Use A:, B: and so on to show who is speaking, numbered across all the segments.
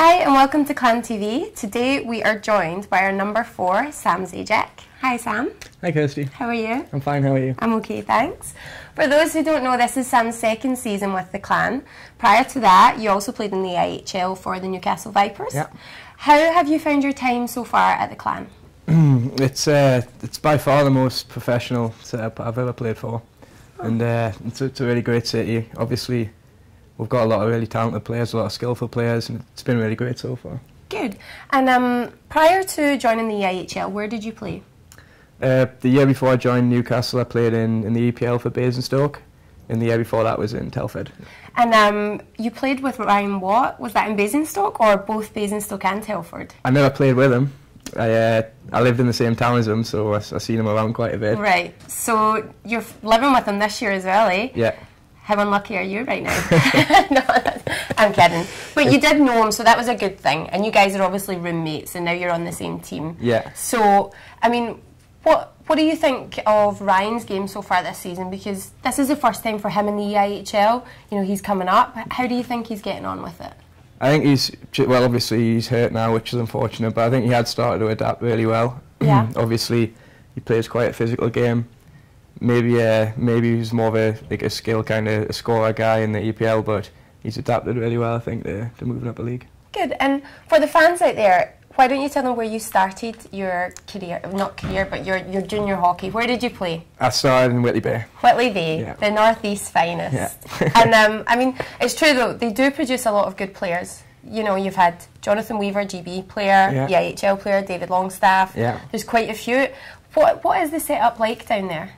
A: Hi and welcome to Clan TV. Today we are joined by our number 4, Sam Zajac. Hi Sam.
B: Hi Kirsty.
A: How are you?
B: I'm fine, how are you?
A: I'm okay, thanks. For those who don't know, this is Sam's second season with the Clan. Prior to that, you also played in the IHL for the Newcastle Vipers.
B: Yeah.
A: How have you found your time so far at the Clan?
B: It's by far the most professional setup I've ever played for. And it's a really great city. Obviously, we've got a lot of really talented players, a lot of skillful players, and it's been really great so far.
A: Good. And prior to joining the IHL, where did you play?
B: The year before I joined Newcastle, I played in the EPL for Basingstoke, and the year before that was in Telford.
A: And you played with Ryan Watt. Was that in Basingstoke or both Basingstoke and Telford?
B: I never played with him. I lived in the same town as him, so I've seen him around quite a bit.
A: Right. So you're living with him this year as well, eh?
B: Yeah.
A: How unlucky are you right now? No, I'm kidding. But you did know him, so that was a good thing. And you guys are obviously roommates, and now you're on the same team.
B: Yeah.
A: So, I mean, what do you think of Ryan's game so far this season? Because this is the first time for him in the IHL. You know, he's coming up. How do you think he's getting on with it?
B: I think well, obviously he's hurt now, which is unfortunate, but I think he had started to adapt really well.
A: Yeah.
B: Obviously, he plays quite a physical game. Maybe he's more of a skill kind of a scorer guy in the EPL, but he's adapted really well, I think, to moving up a league.
A: Good. And for the fans out there, why don't you tell them where you started your career, not career, but your junior hockey? Where did you play?
B: I started in Whitley Bay.
A: Whitley Bay,
B: yeah.
A: The North East finest.
B: Yeah.
A: And I mean, it's true though, they do produce a lot of good players. You know, you've had Jonathan Weaver, GB player,
B: yeah.
A: the IHL player, David Longstaff.
B: Yeah.
A: There's quite a few. What is the setup like down there?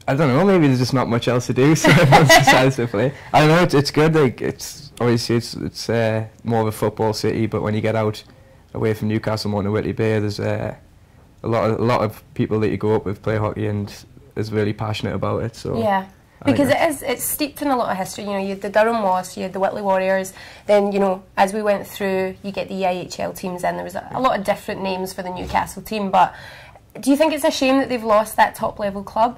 B: I don't know. Maybe there's just not much else to do, so everyone decides to play. I don't know. It's good. Like it's obviously it's more of a football city, but when you get out away from Newcastle, more to Whitley Bay, there's a lot of people that you go up with play hockey and is really passionate about it. So
A: yeah. Because it's steeped in a lot of history. You know, you had the Durham Wasps, you had the Whitley Warriors. Then, you know, as we went through, you get the IHL teams in. There was a lot of different names for the Newcastle team. But do you think it's a shame that they've lost that top level club?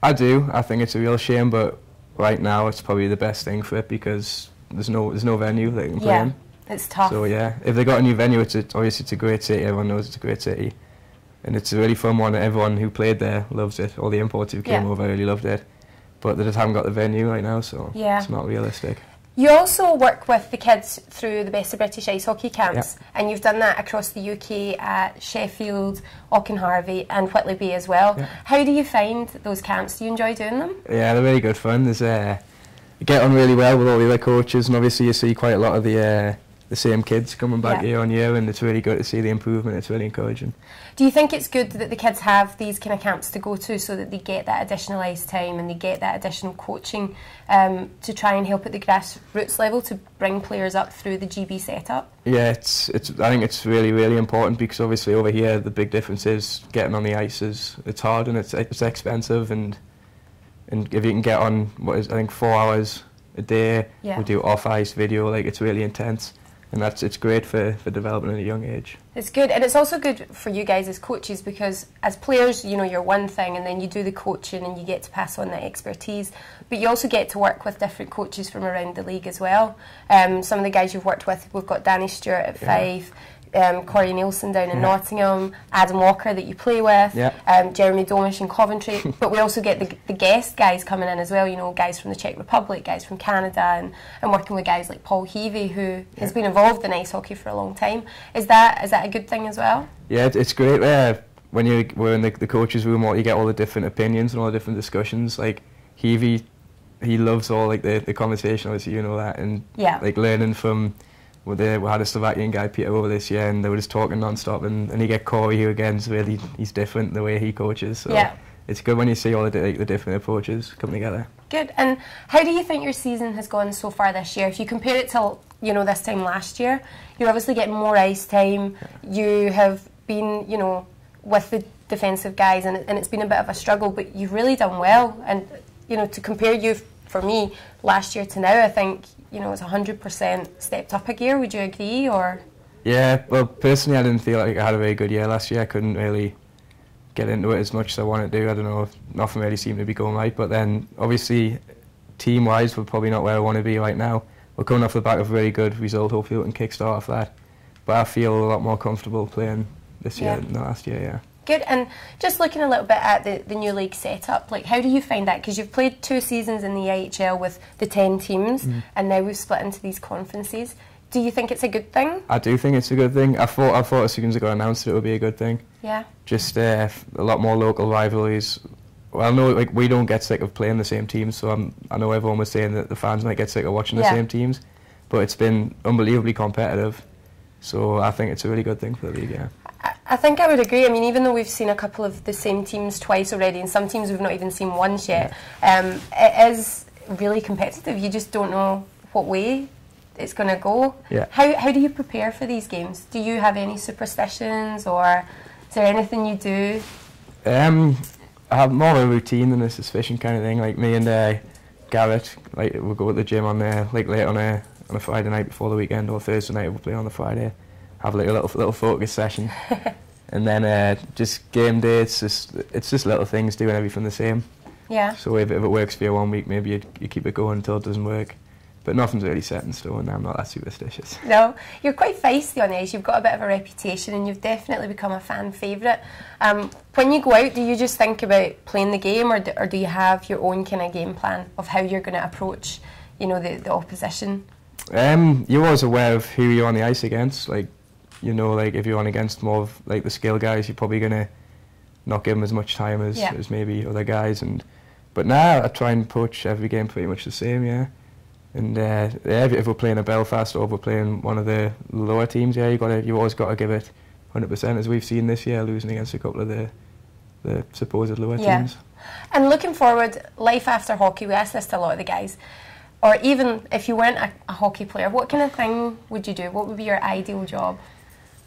B: I do. I think it's a real shame, but right now it's probably the best thing for it because there's no venue they can play in.
A: It's tough.
B: So yeah, if they got a new venue, obviously it's a great city. Everyone knows it's a great city, and it's a really fun one. Everyone who played there loves it. All the imports who came over really loved it, but they just haven't got the venue right now, so it's not realistic. You
A: also work with the kids through the Best of British Ice Hockey camps, and you've done that across the UK at Sheffield, Auchenharvey and Whitley Bay as well. Yeah. How do you find those camps? Do you enjoy doing them? Yeah,
B: they're really good fun. There's you get on really well with all the other coaches, and obviously you see quite a lot of the same kids coming back year on year, and it's really good to see the improvement. It's really encouraging. Do
A: you think it's good that the kids have these kind of camps to go to so that they get that additional ice time and they get that additional coaching to try and help at the grassroots level to bring players up through the GB setup? Yeah,
B: I think it's really, really important because obviously over here the big difference is getting on the ice it's hard and it's expensive, and if you can get on what is I think 4 hours a day, we do off ice video, like it's really intense. And it's great for development at a young age.
A: It's good, and it's also good for you guys as coaches because as players, you know, you're one thing, and then you do the coaching and you get to pass on that expertise. But you also get to work with different coaches from around the league as well. Some of the guys you've worked with, we've got Danny Stewart at Fife, Corey Nielsen down in Nottingham, Adam Walker that you play with, Jeremy Domish in Coventry. But we also get the guest guys coming in as well, you know, guys from the Czech Republic, guys from Canada, and working with guys like Paul Heavey, who has been involved in ice hockey for a long time. Is that a good thing as well?
B: Yeah, it's great. When we're in the coaches' room, you get all the different opinions and all the different discussions. Like Heavey, he loves all like the conversation, obviously, you know that, and like learning from. We had a Slovakian guy, Peter, over this year, and they were just talking non-stop, and you get Corey, who again he's different the way he coaches, so it's good when you see all the different approaches come together.
A: Good. And how do you think your season has gone so far this year? If you compare it to, you know, this time last year, you're obviously getting more ice time, you have been, you know, with the defensive guys, and it's been a bit of a struggle, but you've really done well, and, you know, to compare you, for me, last year to now, I think, you know, it's 100% stepped up a gear. Would you agree, or?
B: Yeah, well, personally, I didn't feel like I had a very good year last year. I couldn't really get into it as much as I wanted to do. I don't know, nothing really seemed to be going right. But then, obviously, team-wise, we're probably not where I want to be right now. we're coming off the back of a very good result. Hopefully we can kickstart off that. But I feel a lot more comfortable playing this year than last year, yeah.
A: Good, and just looking a little bit at the new league setup, like how do you find that? Because you've played 2 seasons in the IHL with the 10 teams, and now we've split into these conferences. Do you think it's a good thing? I
B: do think it's a good thing. I thought as soon as it got announced it would be a good thing.
A: Yeah.
B: Just a lot more local rivalries. Well, no, like we don't get sick of playing the same teams, so I know everyone was saying that the fans might get sick of watching the same teams, but it's been unbelievably competitive. So I think it's a really good thing for the league, yeah.
A: I think I would agree. I mean, even though we've seen a couple of the same teams twice already, and some teams we've not even seen once yet, it is really competitive. You just don't know what way it's going to go.
B: Yeah.
A: How do you prepare for these games? Do you have any superstitions, or is there anything you do?
B: I have more of a routine than a suspicion kind of thing. Like me and Garrett, like we'll go to the gym on like late on a Friday night before the weekend, or Thursday night we'll play on the Friday. Have like a little focus session, and then just game day. It's just little things, doing everything the same.
A: Yeah.
B: So if it works for you one week, maybe you keep it going until it doesn't work. But nothing's really set in stone. I'm not that superstitious.
A: No, you're quite feisty on ice. You've got a bit of a reputation, and you've definitely become a fan favourite. When you go out, do you just think about playing the game, or do you have your own kind of game plan of how you're going to approach, you know, the opposition?
B: You're always aware of who you're on the ice against. Like, you know, like if you're on against more of like the skill guys, you're probably going to not give them as much time as maybe other guys. But now I try and approach every game pretty much the same, yeah. And if we're playing a Belfast or if we're playing one of the lower teams, yeah, you've always got to give it 100%, as we've seen this year, losing against a couple of the supposed lower teams.
A: And looking forward, life after hockey, we ask this to a lot of the guys, or even if you weren't a hockey player, what kind of thing would you do? What would be your ideal job?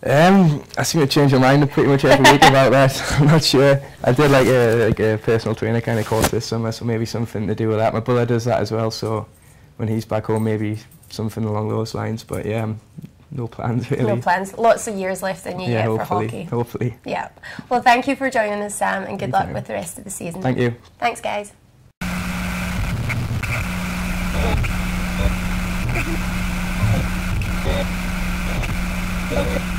B: I seem to change my mind pretty much every week about that. I'm not sure. I did like a personal trainer kind of course this summer, so maybe something to do with that. My brother does that as well, so when he's back home, maybe something along those lines. But yeah, no plans really.
A: No plans. Lots of years left in you yet for hockey.
B: Hopefully.
A: Yeah. Well, thank you for joining us, Sam, and good luck with the rest of the season.
B: Thank you.
A: Thanks, guys.
C: Okay.